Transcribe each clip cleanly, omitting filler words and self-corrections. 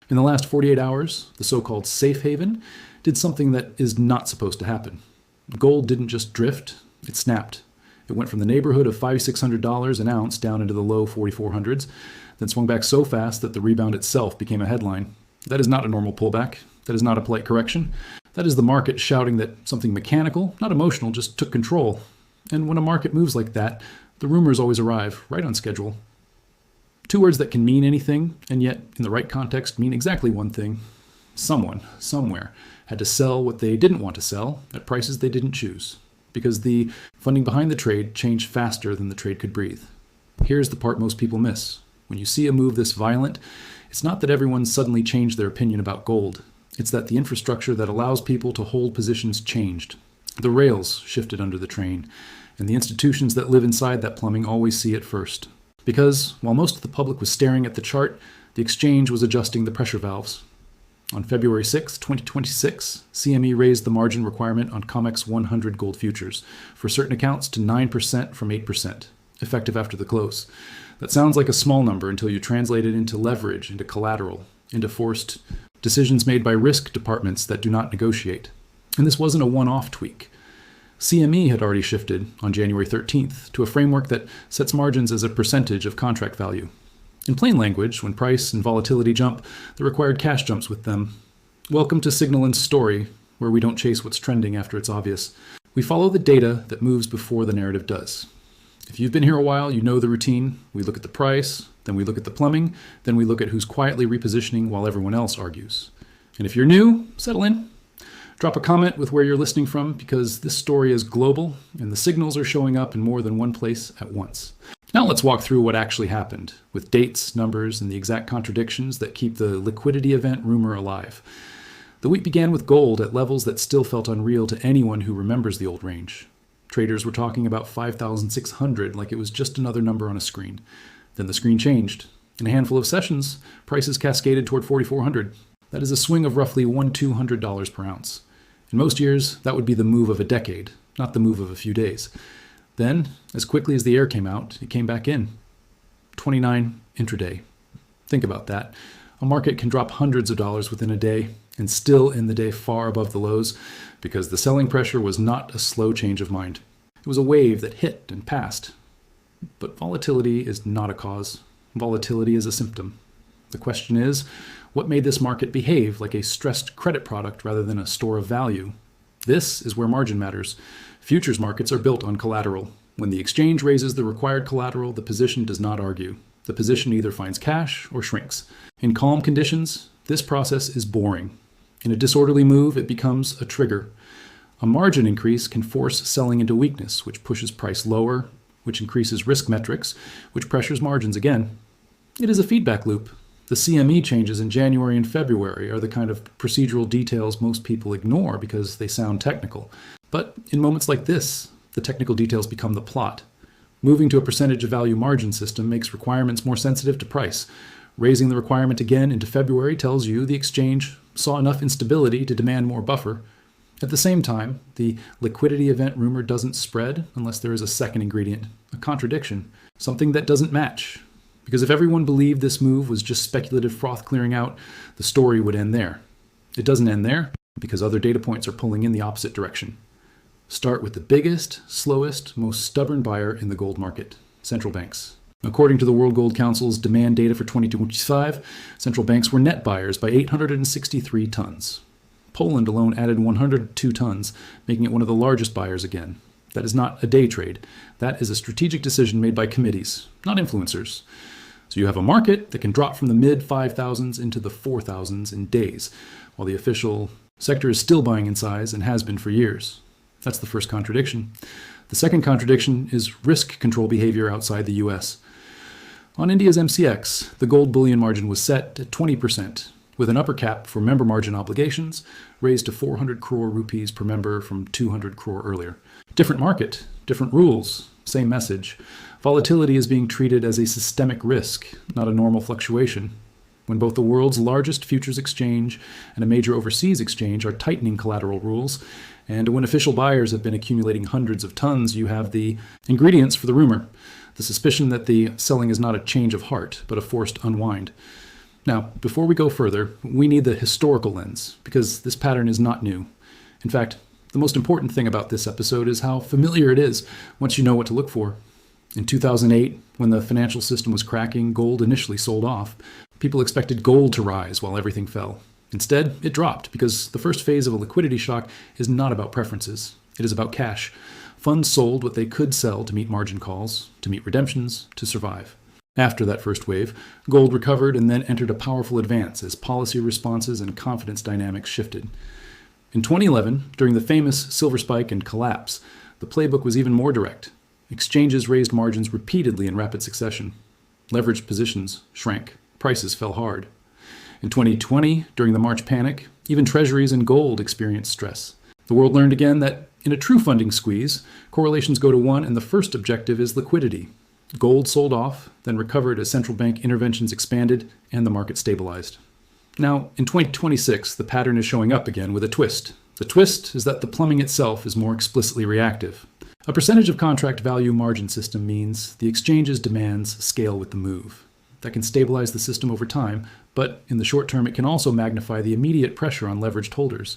In the last 48 hours, the so-called safe haven did something that is not supposed to happen. Gold didn't just drift, it snapped. It went from the neighborhood of $500-600 an ounce down into the low 4400s, then swung back so fast that the rebound itself became a headline. That is not a normal pullback. That is not a polite correction. That is the market shouting that something mechanical, not emotional, just took control. And when a market moves like that, the rumors always arrive, right on schedule. Two words that can mean anything, and yet, in the right context, mean exactly one thing. Someone, somewhere, had to sell what they didn't want to sell at prices they didn't choose, because the funding behind the trade changed faster than the trade could breathe. Here's the part most people miss. When you see a move this violent, it's not that everyone suddenly changed their opinion about gold. It's that the infrastructure that allows people to hold positions changed. The rails shifted under the train, and the institutions that live inside that plumbing always see it first. Because, while most of the public was staring at the chart, the exchange was adjusting the pressure valves. On February 6, 2026, CME raised the margin requirement on COMEX 100 gold futures for certain accounts to 9% from 8%, effective after the close. That sounds like a small number until you translate it into leverage, into collateral, into forced decisions made by risk departments that do not negotiate. And this wasn't a one-off tweak. CME had already shifted on January 13th to a framework that sets margins as a percentage of contract value. In plain language, when price and volatility jump, the required cash jumps with them. Welcome to Signal and Story, where we don't chase what's trending after it's obvious. We follow the data that moves before the narrative does. If you've been here a while, you know the routine. We look at the price, then we look at the plumbing, then we look at who's quietly repositioning while everyone else argues. And if you're new, settle in. Drop a comment with where you're listening from, because this story is global and the signals are showing up in more than one place at once. Now let's walk through what actually happened, with dates, numbers, and the exact contradictions that keep the liquidity event rumor alive. The week began with gold at levels that still felt unreal to anyone who remembers the old range. Traders were talking about 5,600 like it was just another number on a screen. Then the screen changed. In a handful of sessions, prices cascaded toward 4,400. That is a swing of roughly $1,200 per ounce. In most years, that would be the move of a decade, not the move of a few days. Then, as quickly as the air came out, it came back in. 29 intraday. Think about that. A market can drop hundreds of dollars within a day and still end the day far above the lows, because the selling pressure was not a slow change of mind. It was a wave that hit and passed. But volatility is not a cause. Volatility is a symptom. The question is, what made this market behave like a stressed credit product rather than a store of value? This is where margin matters. Futures markets are built on collateral. When the exchange raises the required collateral, the position does not argue. The position either finds cash or shrinks. In calm conditions, this process is boring. In a disorderly move, it becomes a trigger. A margin increase can force selling into weakness, which pushes price lower, which increases risk metrics, which pressures margins again. It is a feedback loop. The CME changes in January and February are the kind of procedural details most people ignore because they sound technical. But in moments like this, the technical details become the plot. Moving to a percentage of value margin system makes requirements more sensitive to price. Raising the requirement again into February tells you the exchange saw enough instability to demand more buffer. At the same time, the liquidity event rumor doesn't spread unless there is a second ingredient, a contradiction, something that doesn't match. Because if everyone believed this move was just speculative froth clearing out, the story would end there. It doesn't end there because other data points are pulling in the opposite direction. Start with the biggest, slowest, most stubborn buyer in the gold market, central banks. According to the World Gold Council's demand data for 2025, central banks were net buyers by 863 tons. Poland alone added 102 tons, making it one of the largest buyers again. That is not a day trade. That is a strategic decision made by committees, not influencers. So you have a market that can drop from the mid-5,000s into the 4,000s in days, while the official sector is still buying in size and has been for years. That's the first contradiction. The second contradiction is risk control behavior outside the US. On India's MCX, the gold bullion margin was set at 20%, with an upper cap for member margin obligations raised to 400 crore rupees per member from 200 crore earlier. Different market, different rules, same message. Volatility is being treated as a systemic risk, not a normal fluctuation. When both the world's largest futures exchange and a major overseas exchange are tightening collateral rules, and when official buyers have been accumulating hundreds of tons, you have the ingredients for the rumor, the suspicion that the selling is not a change of heart, but a forced unwind. Now, before we go further, we need the historical lens, because this pattern is not new. In fact, the most important thing about this episode is how familiar it is once you know what to look for. In 2008, when the financial system was cracking, gold initially sold off. People expected gold to rise while everything fell. Instead, it dropped because the first phase of a liquidity shock is not about preferences. It is about cash. Funds sold what they could sell to meet margin calls, to meet redemptions, to survive. After that first wave, gold recovered and then entered a powerful advance as policy responses and confidence dynamics shifted. In 2011, during the famous silver spike and collapse, the playbook was even more direct. Exchanges raised margins repeatedly in rapid succession. Leveraged positions shrank. Prices fell hard. In 2020, during the March panic, even treasuries and gold experienced stress. The world learned again that in a true funding squeeze, correlations go to 1, and the first objective is liquidity. Gold sold off, then recovered as central bank interventions expanded and the market stabilized. Now, in 2026, the pattern is showing up again with a twist. The twist is that the plumbing itself is more explicitly reactive. A percentage of contract value margin system means the exchange's demands scale with the move. That can stabilize the system over time, but in the short term, it can also magnify the immediate pressure on leveraged holders.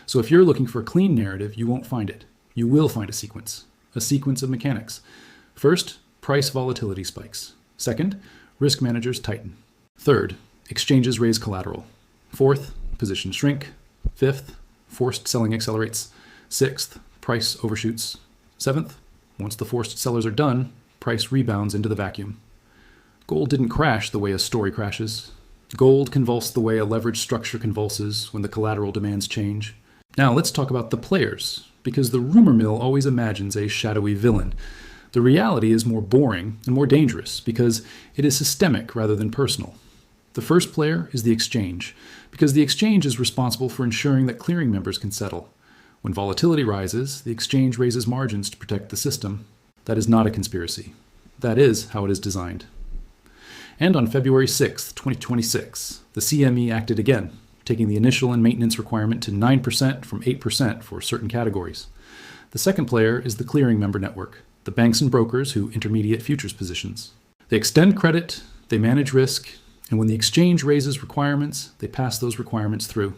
So if you're looking for a clean narrative, you won't find it. You will find a sequence of mechanics. First, price volatility spikes. Second, risk managers tighten. Third, exchanges raise collateral. Fourth, positions shrink. Fifth, forced selling accelerates. Sixth, price overshoots. Seventh, once the forced sellers are done, price rebounds into the vacuum. Gold didn't crash the way a story crashes. Gold convulsed the way a leveraged structure convulses when the collateral demands change. Now let's talk about the players, because the rumor mill always imagines a shadowy villain. The reality is more boring and more dangerous because it is systemic rather than personal. The first player is the exchange, because the exchange is responsible for ensuring that clearing members can settle. When volatility rises, the exchange raises margins to protect the system. That is not a conspiracy. That is how it is designed. And on February 6, 2026, the CME acted again, taking the initial and maintenance requirement to 9% from 8% for certain categories. The second player is the clearing member network, the banks and brokers who intermediate futures positions. They extend credit, they manage risk, and when the exchange raises requirements, they pass those requirements through.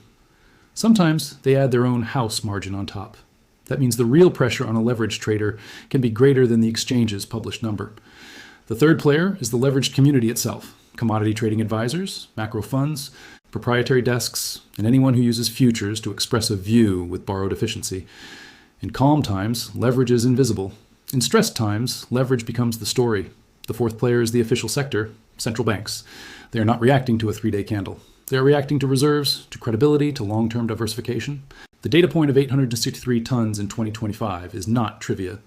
Sometimes they add their own house margin on top. That means the real pressure on a leveraged trader can be greater than the exchange's published number. The third player is the leveraged community itself, commodity trading advisors, macro funds, proprietary desks, and anyone who uses futures to express a view with borrowed efficiency. In calm times, leverage is invisible. In stressed times, leverage becomes the story. The fourth player is the official sector, central banks. They are not reacting to a 3-day candle. They are reacting to reserves, to credibility, to long-term diversification. The data point of 863 tons in 2025 is not trivia.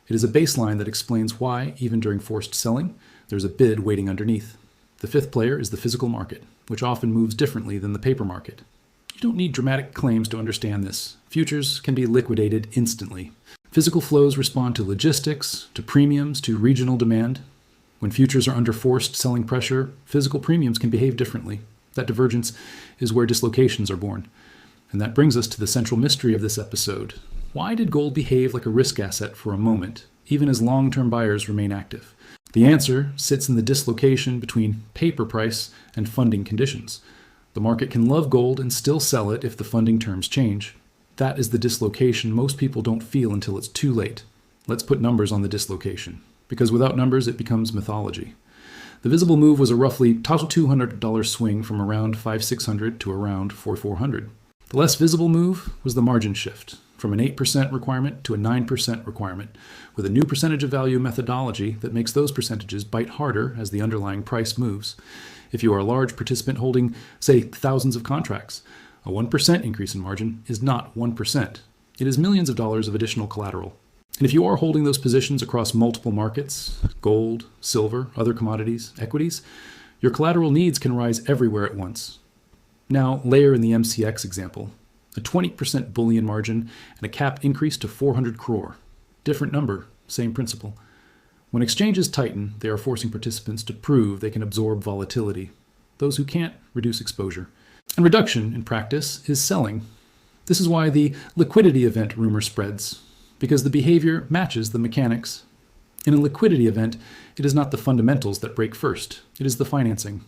It is a baseline that explains why, even during forced selling, there's a bid waiting underneath. The fifth player is the physical market, which often moves differently than the paper market. You don't need dramatic claims to understand this. Futures can be liquidated instantly. Physical flows respond to logistics, to premiums, to regional demand. When futures are under forced selling pressure, physical premiums can behave differently. That divergence is where dislocations are born. And that brings us to the central mystery of this episode. Why did gold behave like a risk asset for a moment, even as long-term buyers remain active? The answer sits in the dislocation between paper price and funding conditions. The market can love gold and still sell it if the funding terms change. That is the dislocation most people don't feel until it's too late. Let's put numbers on the dislocation, because without numbers it becomes mythology. The visible move was a roughly $200 swing from around 5,600 to around 4,400. The less visible move was the margin shift, from an 8% requirement to a 9% requirement, with a new percentage of value methodology that makes those percentages bite harder as the underlying price moves. If you are a large participant holding, say, thousands of contracts, a 1% increase in margin is not 1%. It is millions of dollars of additional collateral. And if you are holding those positions across multiple markets, gold, silver, other commodities, equities, your collateral needs can rise everywhere at once. Now, layer in the MCX example. A 20% bullion margin and a cap increase to 400 crore. Different number, same principle. When exchanges tighten, they are forcing participants to prove they can absorb volatility. Those who can't, reduce exposure. And reduction, in practice, is selling. This is why the liquidity event rumor spreads, because the behavior matches the mechanics. In a liquidity event, it is not the fundamentals that break first, it is the financing.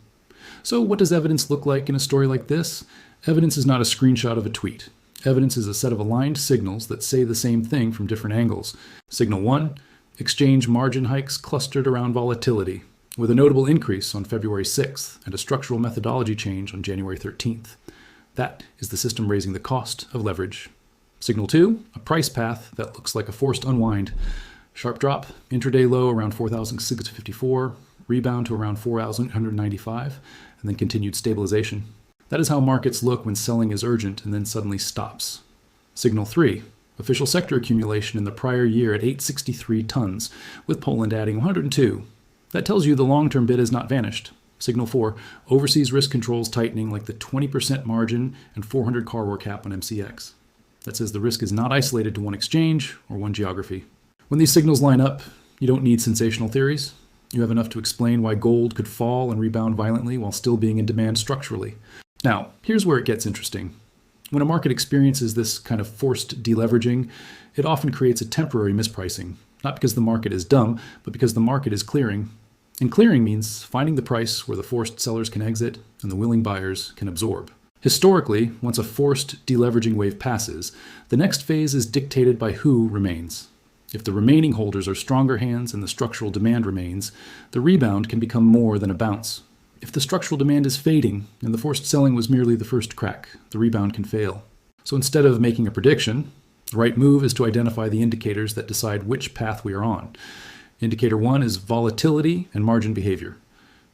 So what does evidence look like in a story like this? Evidence is not a screenshot of a tweet. Evidence is a set of aligned signals that say the same thing from different angles. Signal 1, exchange margin hikes clustered around volatility, with a notable increase on February 6th and a structural methodology change on January 13th. That is the system raising the cost of leverage. Signal 2, a price path that looks like a forced unwind. Sharp drop, intraday low around 4,654, rebound to around 4,895, and then continued stabilization. That is how markets look when selling is urgent and then suddenly stops. Signal 3, official sector accumulation in the prior year at 863 tons, with Poland adding 102. That tells you the long-term bid has not vanished. Signal 4, overseas risk controls tightening like the 20% margin and 400 car war cap on MCX. That says the risk is not isolated to one exchange or one geography. When these signals line up, you don't need sensational theories. You have enough to explain why gold could fall and rebound violently while still being in demand structurally. Now, here's where it gets interesting. When a market experiences this kind of forced deleveraging, it often creates a temporary mispricing, not because the market is dumb, but because the market is clearing. And clearing means finding the price where the forced sellers can exit and the willing buyers can absorb. Historically, once a forced deleveraging wave passes, the next phase is dictated by who remains. If the remaining holders are stronger hands and the structural demand remains, the rebound can become more than a bounce. If the structural demand is fading and the forced selling was merely the first crack, the rebound can fail. So instead of making a prediction, the right move is to identify the indicators that decide which path we are on. Indicator 1 is volatility and margin behavior.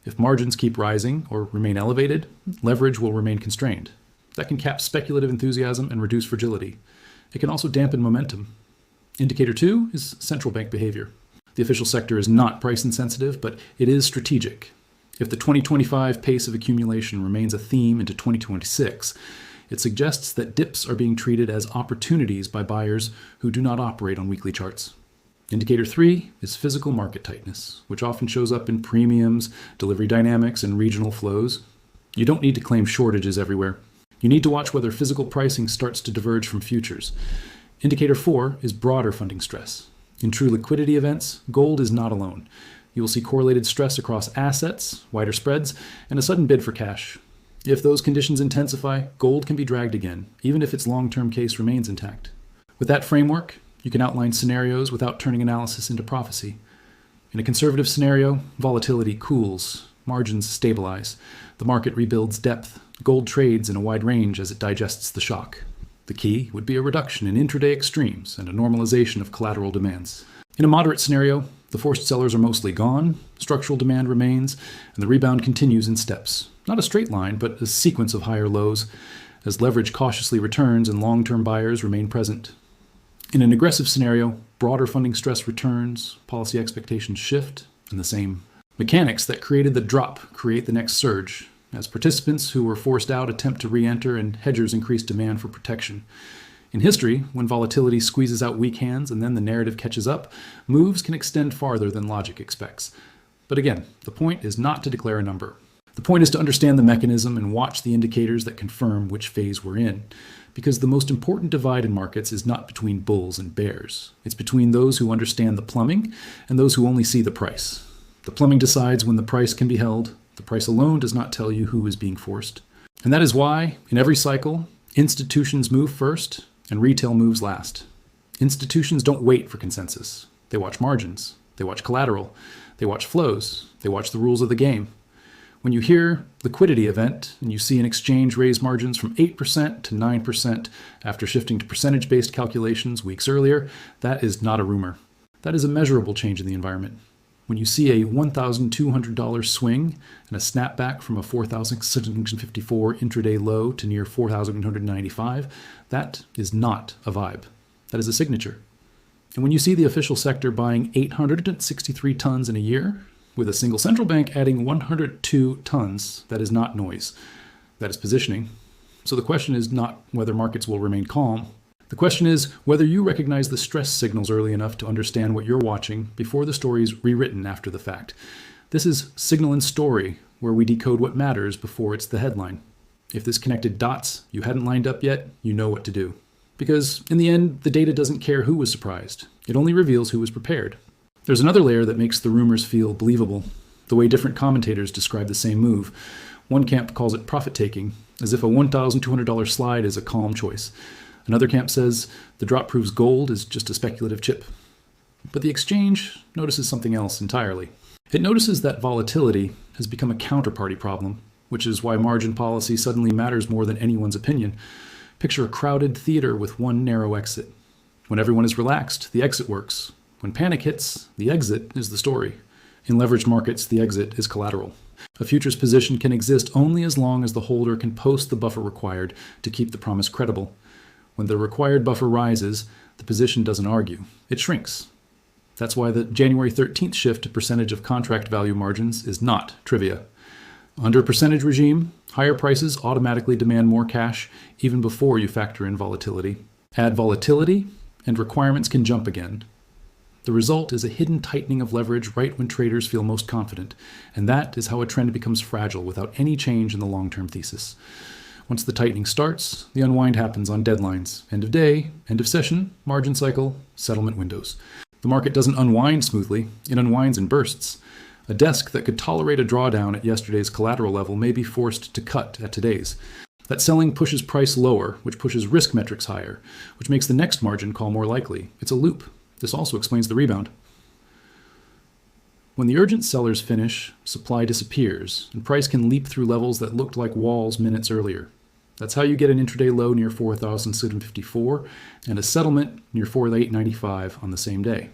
If margins keep rising or remain elevated, leverage will remain constrained. That can cap speculative enthusiasm and reduce fragility. It can also dampen momentum. Indicator 2 is central bank behavior. The official sector is not price insensitive, but it is strategic. If the 2025 pace of accumulation remains a theme into 2026, it suggests that dips are being treated as opportunities by buyers who do not operate on weekly charts. Indicator 3 is physical market tightness, which often shows up in premiums, delivery dynamics, and regional flows. You don't need to claim shortages everywhere. You need to watch whether physical pricing starts to diverge from futures. Indicator 4 is broader funding stress. In true liquidity events, gold is not alone. You will see correlated stress across assets, wider spreads, and a sudden bid for cash. If those conditions intensify, gold can be dragged again, even if its long-term case remains intact. With that framework, you can outline scenarios without turning analysis into prophecy. In a conservative scenario, volatility cools, margins stabilize, the market rebuilds depth, gold trades in a wide range as it digests the shock. The key would be a reduction in intraday extremes and a normalization of collateral demands. In a moderate scenario, the forced sellers are mostly gone, structural demand remains, and the rebound continues in steps. Not a straight line, but a sequence of higher lows, as leverage cautiously returns and long-term buyers remain present. In an aggressive scenario, broader funding stress returns, policy expectations shift, and the same mechanics that created the drop create the next surge, as participants who were forced out attempt to re-enter and hedgers increase demand for protection. In history, when volatility squeezes out weak hands and then the narrative catches up, moves can extend farther than logic expects. But again, the point is not to declare a number. The point is to understand the mechanism and watch the indicators that confirm which phase we're in. Because the most important divide in markets is not between bulls and bears. It's between those who understand the plumbing and those who only see the price. The plumbing decides when the price can be held. The price alone does not tell you who is being forced. And that is why, in every cycle, institutions move first and retail moves last. Institutions don't wait for consensus. They watch margins. They watch collateral. They watch flows. They watch the rules of the game. When you hear liquidity event and you see an exchange raise margins from 8% to 9% after shifting to percentage-based calculations weeks earlier, that is not a rumor. That is a measurable change in the environment. When you see a $1,200 swing and a snapback from a 4,654 intraday low to near 4,195, that is not a vibe. That is a signature. And when you see the official sector buying 863 tons in a year, with a single central bank adding 102 tons, that is not noise. That is positioning. So the question is not whether markets will remain calm. The question is whether you recognize the stress signals early enough to understand what you're watching before the story is rewritten after the fact. This is signal and story, where we decode what matters before it's the headline. If this connected dots you hadn't lined up yet, you know what to do. Because in the end, the data doesn't care who was surprised. It only reveals who was prepared. There's another layer that makes the rumors feel believable. The way different commentators describe the same move. One camp calls it profit-taking, as if a $1,200 slide is a calm choice. Another camp says the drop proves gold is just a speculative chip. But the exchange notices something else entirely. It notices that volatility has become a counterparty problem, which is why margin policy suddenly matters more than anyone's opinion. Picture a crowded theater with one narrow exit. When everyone is relaxed, the exit works. When panic hits, the exit is the story. In leveraged markets, the exit is collateral. A futures position can exist only as long as the holder can post the buffer required to keep the promise credible. When the required buffer rises, the position doesn't argue. It shrinks. That's why the January 13th shift to percentage of contract value margins is not trivia. Under a percentage regime, higher prices automatically demand more cash even before you factor in volatility. Add volatility, and requirements can jump again. The result is a hidden tightening of leverage right when traders feel most confident, and that is how a trend becomes fragile without any change in the long-term thesis. Once the tightening starts, the unwind happens on deadlines, end of day, end of session, margin cycle, settlement windows. The market doesn't unwind smoothly, it unwinds in bursts. A desk that could tolerate a drawdown at yesterday's collateral level may be forced to cut at today's. That selling pushes price lower, which pushes risk metrics higher, which makes the next margin call more likely. It's a loop. This also explains the rebound. When the urgent sellers finish, supply disappears, and price can leap through levels that looked like walls minutes earlier. That's how you get an intraday low near 4,754 and a settlement near 4,895 on the same day.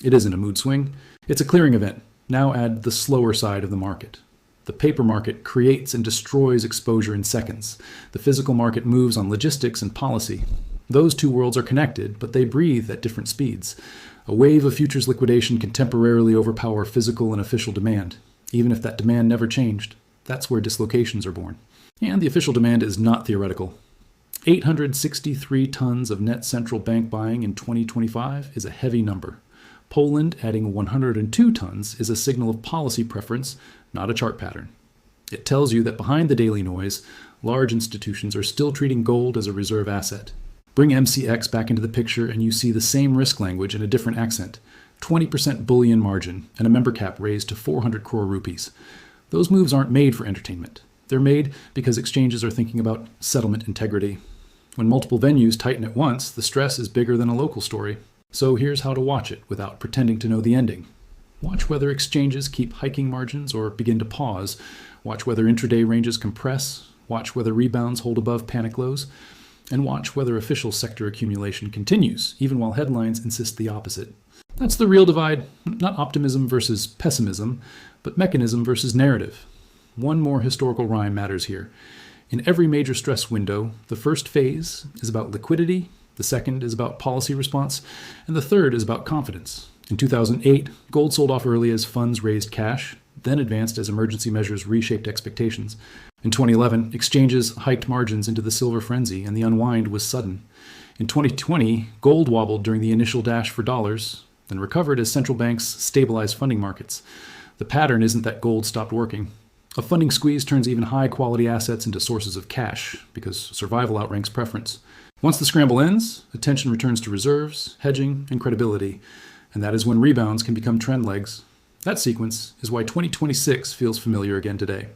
It isn't a mood swing. It's a clearing event. Now add the slower side of the market. The paper market creates and destroys exposure in seconds. The physical market moves on logistics and policy. Those two worlds are connected, but they breathe at different speeds. A wave of futures liquidation can temporarily overpower physical and official demand, even if that demand never changed. That's where dislocations are born. And the official demand is not theoretical. 863 tons of net central bank buying in 2025 is a heavy number. Poland adding 102 tons is a signal of policy preference, not a chart pattern. It tells you that behind the daily noise, large institutions are still treating gold as a reserve asset. Bring MCX back into the picture and you see the same risk language in a different accent. 20% bullion margin and a member cap raised to 400 crore rupees. Those moves aren't made for entertainment. They're made because exchanges are thinking about settlement integrity. When multiple venues tighten at once, the stress is bigger than a local story. So here's how to watch it without pretending to know the ending. Watch whether exchanges keep hiking margins or begin to pause. Watch whether intraday ranges compress. Watch whether rebounds hold above panic lows. And watch whether official sector accumulation continues, even while headlines insist the opposite. That's the real divide, not optimism versus pessimism, but mechanism versus narrative. One more historical rhyme matters here. In every major stress window, the first phase is about liquidity, the second is about policy response, and the third is about confidence. In 2008, gold sold off early as funds raised cash, then advanced as emergency measures reshaped expectations. In 2011, exchanges hiked margins into the silver frenzy, and the unwind was sudden. In 2020, gold wobbled during the initial dash for dollars, then recovered as central banks stabilized funding markets. The pattern isn't that gold stopped working. A funding squeeze turns even high-quality assets into sources of cash, because survival outranks preference. Once the scramble ends, attention returns to reserves, hedging, and credibility, and that is when rebounds can become trend legs. That sequence is why 2026 feels familiar again today.